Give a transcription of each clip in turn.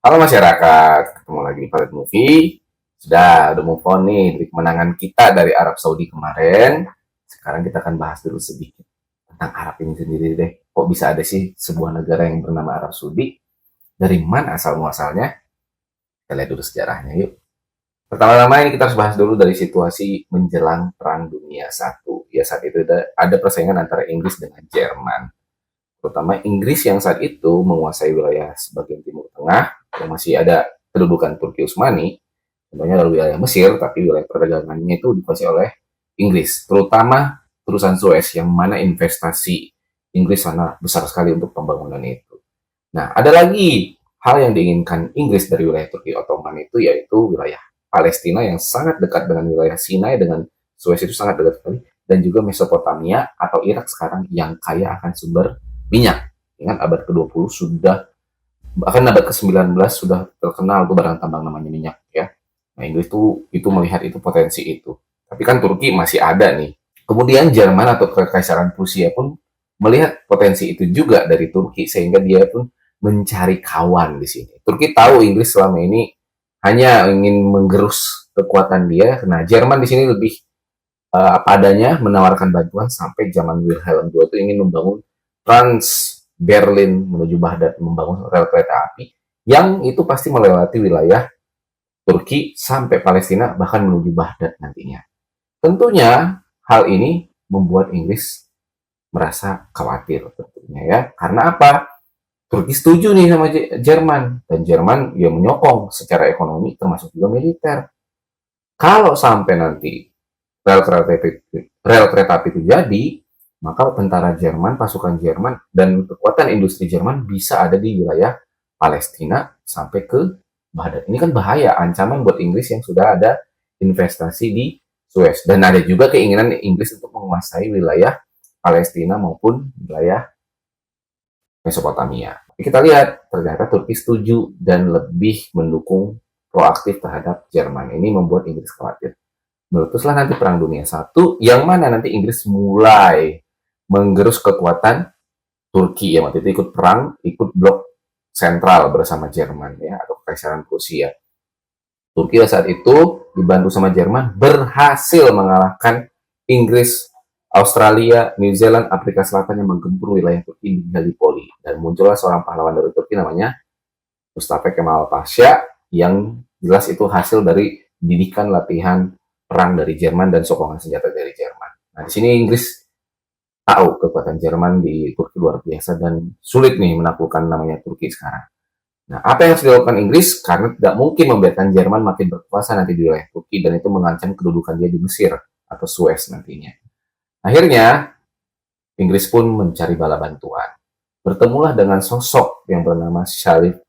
Halo masyarakat, ketemu lagi di Palet Movie. Udah move on nih dari kemenangan kita dari Arab Saudi kemarin. Sekarang kita akan bahas dulu sedikit tentang Arab ini sendiri deh. Kok bisa ada sih sebuah negara yang bernama Arab Saudi? Dari mana asal muasalnya? Kita lihat dulu sejarahnya yuk. Pertama-tama ini kita harus bahas dulu dari situasi menjelang Perang Dunia Satu. Ya saat itu ada persaingan antara Inggris dengan Jerman. Terutama Inggris yang saat itu menguasai wilayah sebagian timur tengah yang masih ada kedudukan Turki Utsmani, contohnya dari wilayah Mesir, tapi wilayah perdagangannya itu dikuasai oleh Inggris, terutama terusan Suez yang mana investasi Inggris sana besar sekali untuk pembangunan itu. Nah, ada lagi hal yang diinginkan Inggris dari wilayah Turki Ottoman itu yaitu wilayah Palestina yang sangat dekat dengan wilayah Sinai dengan Suez itu sangat dekat sekali dan juga Mesopotamia atau Irak sekarang yang kaya akan sumber minyak. Ingat abad ke-20 sudah, bahkan abad ke-19 sudah terkenal tuh barang tambang namanya minyak ya. Nah, Inggris itu melihat itu potensi itu. Tapi kan Turki masih ada nih. Kemudian Jerman atau Kekaisaran Prusia pun melihat potensi itu juga dari Turki sehingga dia pun mencari kawan di sini. Turki tahu Inggris selama ini hanya ingin menggerus kekuatan dia. Nah, Jerman di sini lebih apa adanya menawarkan bantuan sampai zaman Wilhelm II itu ingin membangun Trans Berlin menuju Baghdad, membangun rel kereta api yang itu pasti melewati wilayah Turki sampai Palestina bahkan menuju Baghdad nantinya. Tentunya hal ini membuat Inggris merasa khawatir tentunya ya. Karena apa? Turki setuju nih sama Jerman dan Jerman ya menyokong secara ekonomi termasuk juga militer. Kalau sampai nanti rel kereta api itu jadi, maka tentara Jerman, pasukan Jerman, dan kekuatan industri Jerman bisa ada di wilayah Palestina sampai ke Baghdad. Ini kan bahaya, ancaman buat Inggris yang sudah ada investasi di Suez. Dan ada juga keinginan Inggris untuk menguasai wilayah Palestina maupun wilayah Mesopotamia. Kita lihat, ternyata Turki setuju dan lebih mendukung proaktif terhadap Jerman. Ini membuat Inggris khawatir. Meletuslah nanti Perang Dunia Satu, yang mana nanti Inggris mulai menggerus kekuatan Turki yang waktu itu ikut perang, ikut blok sentral bersama Jerman ya atau Kekaisaran Prusia. Turki saat itu dibantu sama Jerman berhasil mengalahkan Inggris, Australia, New Zealand, Afrika Selatan yang menggempur wilayah Turki di Gallipoli dan muncullah seorang pahlawan dari Turki namanya Mustafa Kemal Pasha yang jelas itu hasil dari didikan latihan perang dari Jerman dan sokongan senjata dari Jerman. Nah, di sini Inggris tahu kekuatan Jerman di Turki luar biasa dan sulit nih menaklukkan namanya Turki sekarang. Nah, apa yang harus dilakukan Inggris? Karena tidak mungkin membiarkan Jerman makin berkuasa nanti di wilayah Turki dan itu mengancam kedudukan dia di Mesir atau Suez nantinya. Akhirnya, Inggris pun mencari bala bantuan. Bertemulah dengan sosok yang bernama Sharif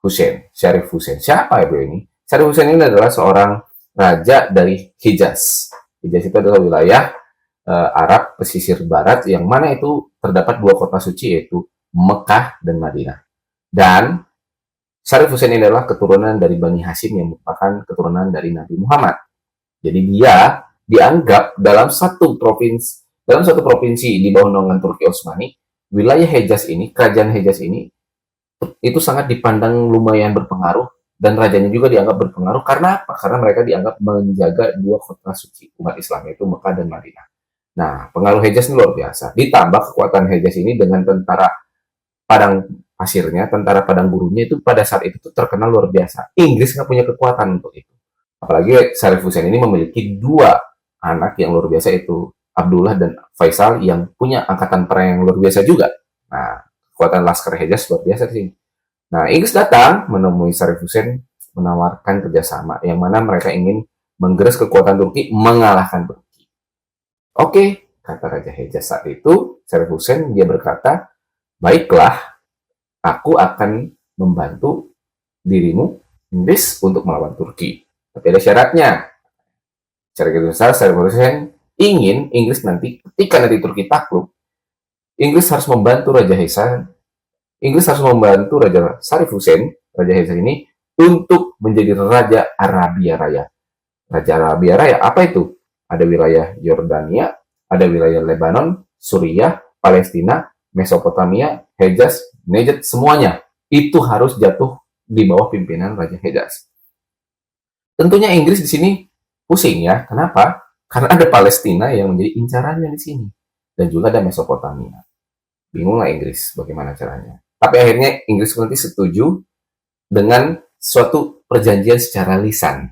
Hussein. Sharif Hussein. Siapa ya ini? Sharif Hussein ini adalah seorang raja dari Hijaz. Hijaz itu adalah wilayah Arab pesisir barat yang mana itu terdapat dua kota suci yaitu Mekah dan Madinah. Dan Sharif Hussein ini adalah keturunan dari Bani Hashim yang merupakan keturunan dari Nabi Muhammad. Jadi dia dianggap dalam satu provinsi di bawah naungan Turki Utsmani, wilayah Hejaz ini, kerajaan Hejaz ini itu sangat dipandang lumayan berpengaruh dan rajanya juga dianggap berpengaruh karena apa? Karena mereka dianggap menjaga dua kota suci umat Islam yaitu Mekah dan Madinah. Nah, pengaruh Hejaz ini luar biasa. Ditambah kekuatan Hejaz ini dengan tentara padang pasirnya, tentara padang gurunnya itu pada saat itu terkenal luar biasa. Inggris nggak punya kekuatan untuk itu. Apalagi Sharif Hussein ini memiliki dua anak yang luar biasa itu Abdullah dan Faisal yang punya angkatan perang yang luar biasa juga. Nah, kekuatan Laskar Hejaz luar biasa di sini. Nah, Inggris datang menemui Sharif Hussein menawarkan kerjasama yang mana mereka ingin menggerus kekuatan Turki mengalahkan Turki. Oke, kata Raja Hejaz saat itu, Sharif Hussein dia berkata, baiklah, aku akan membantu dirimu Inggris untuk melawan Turki. Tapi ada syaratnya. Syarat besar Sharif Hussein ingin Inggris nanti ketika nanti Turki takluk, Inggris harus membantu Raja Hejaz. Inggris harus membantu Raja Sharif Hussein, Raja Hejaz ini, untuk menjadi Raja Arabia Raya. Raja Arabia Raya, apa itu? Ada wilayah Yordania, ada wilayah Lebanon, Suriah, Palestina, Mesopotamia, Hejaz, Najd, semuanya. Itu harus jatuh di bawah pimpinan Raja Hejaz. Tentunya Inggris di sini pusing ya. Kenapa? Karena ada Palestina yang menjadi incarannya di sini. Dan juga ada Mesopotamia. Bingunglah Inggris bagaimana caranya. Tapi akhirnya Inggris nanti setuju dengan suatu perjanjian secara lisan.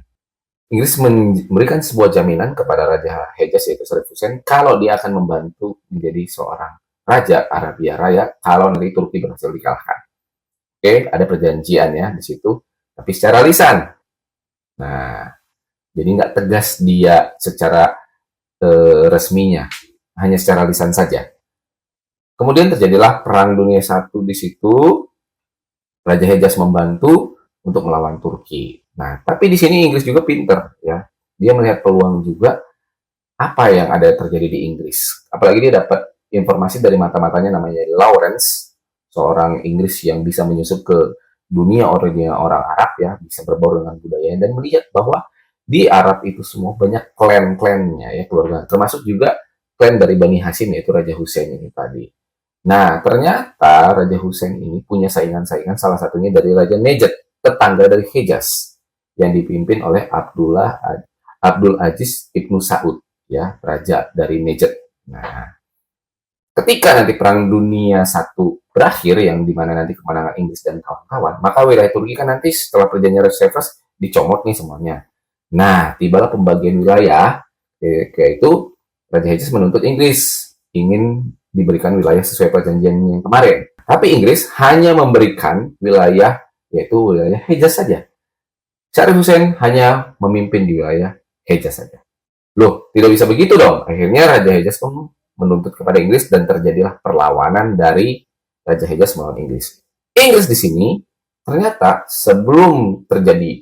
Inggris memberikan sebuah jaminan kepada Raja Hejaz yaitu Sharif Hussein kalau dia akan membantu menjadi seorang Raja Arabia Raya kalau nanti Turki berhasil dikalahkan. Oke, ada perjanjian ya di situ, tapi secara lisan. Nah, jadi nggak tegas dia secara resminya, hanya secara lisan saja. Kemudian terjadilah Perang Dunia I di situ. Raja Hejaz membantu untuk melawan Turki. Nah, tapi di sini Inggris juga pinter ya. Dia melihat peluang juga apa yang ada terjadi di Inggris. Apalagi dia dapat informasi dari mata-matanya namanya Lawrence, seorang Inggris yang bisa menyusup ke dunia orang Arab ya, bisa berbaur dengan budaya dan melihat bahwa di Arab itu semua banyak klan-klannya ya, keluarga. Termasuk juga klan dari Bani Hashim yaitu Raja Hussein ini tadi. Nah, ternyata Raja Hussein ini punya saingan-saingan, salah satunya dari Raja Najd, tetangga dari Hejaz, yang dipimpin oleh Abdul Aziz Ibnu Saud, ya, Raja dari Najd. Nah, ketika nanti Perang Dunia I berakhir, yang dimana nanti kemenangan Inggris dan kawan-kawan, maka wilayah Turki kan nanti setelah perjanjian Versailles dicomot nih semuanya. Nah, tibalah pembagian wilayah, yaitu Raja Hejaz menuntut Inggris ingin diberikan wilayah sesuai perjanjian yang kemarin. Tapi Inggris hanya memberikan wilayah, yaitu wilayah Hejaz saja. Sharif Hussein hanya memimpin di wilayah Hejaz saja. Loh, tidak bisa begitu dong. Akhirnya Raja Hejaz pun menuntut kepada Inggris dan terjadilah perlawanan dari Raja Hejaz melawan Inggris. Inggris di sini ternyata sebelum terjadi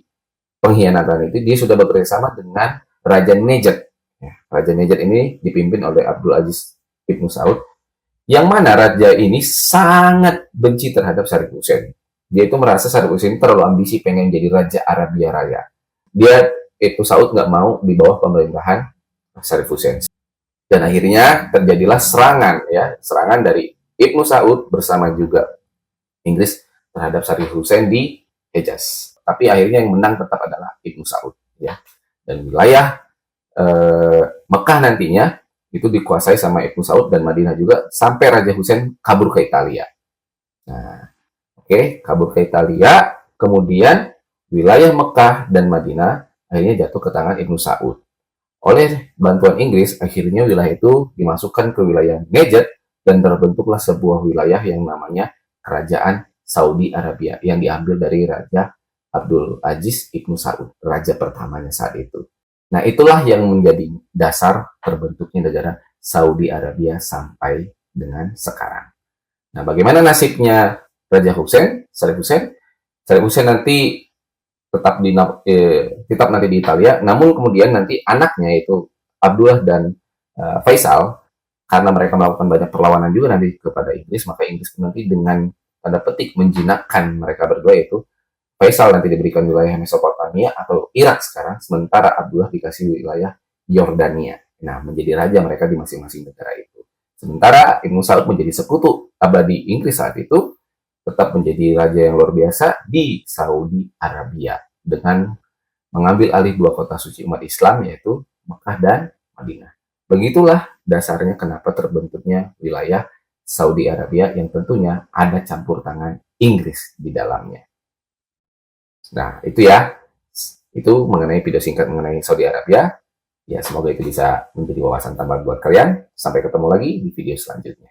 pengkhianatan itu, dia sudah bekerjasama dengan Raja Najd. Ya, Raja Najd ini dipimpin oleh Abdul Aziz Ibnu Saud, yang mana raja ini sangat benci terhadap Sharif Hussein. Dia itu merasa Sharif Hussein terlalu ambisi pengen jadi Raja Arabia Raya. Dia itu Saud nggak mau di bawah pemerintahan Sharif Hussein. Dan akhirnya terjadilah serangan dari Ibnu Saud bersama juga Inggris terhadap Sharif Hussein di Hejaz. Tapi akhirnya yang menang tetap adalah Ibnu Saud, ya. Dan wilayah Mekah nantinya itu dikuasai sama Ibnu Saud dan Madinah juga sampai Raja Hussein kabur ke Italia. Nah, kabur ke Italia, kemudian wilayah Mekah dan Madinah akhirnya jatuh ke tangan Ibnu Saud. Oleh bantuan Inggris, akhirnya wilayah itu dimasukkan ke wilayah Najd dan terbentuklah sebuah wilayah yang namanya Kerajaan Saudi Arabia yang diambil dari Raja Abdul Aziz Ibnu Saud, raja pertamanya saat itu. Nah, itulah yang menjadi dasar terbentuknya negara Saudi Arabia sampai dengan sekarang. Nah, bagaimana nasibnya Raja Hussein, Sharif Hussein? Sharif Hussein nanti tetap nanti di Italia, namun kemudian nanti anaknya itu Abdullah dan Faisal, karena mereka melakukan banyak perlawanan juga nanti kepada Inggris, maka Inggris nanti dengan tanda petik menjinakkan mereka berdua, itu Faisal nanti diberikan wilayah Mesopotamia atau Irak sekarang, sementara Abdullah dikasih wilayah Yordania. Nah, menjadi raja mereka di masing-masing negara itu. Sementara Ibnu Saud menjadi sekutu abadi Inggris saat itu, tetap menjadi raja yang luar biasa di Saudi Arabia dengan mengambil alih dua kota suci umat Islam, yaitu Mekah dan Madinah. Begitulah dasarnya kenapa terbentuknya wilayah Saudi Arabia yang tentunya ada campur tangan Inggris di dalamnya. Nah, itu ya. Itu mengenai video singkat mengenai Saudi Arabia. Ya, semoga itu bisa menjadi wawasan tambahan buat kalian. Sampai ketemu lagi di video selanjutnya.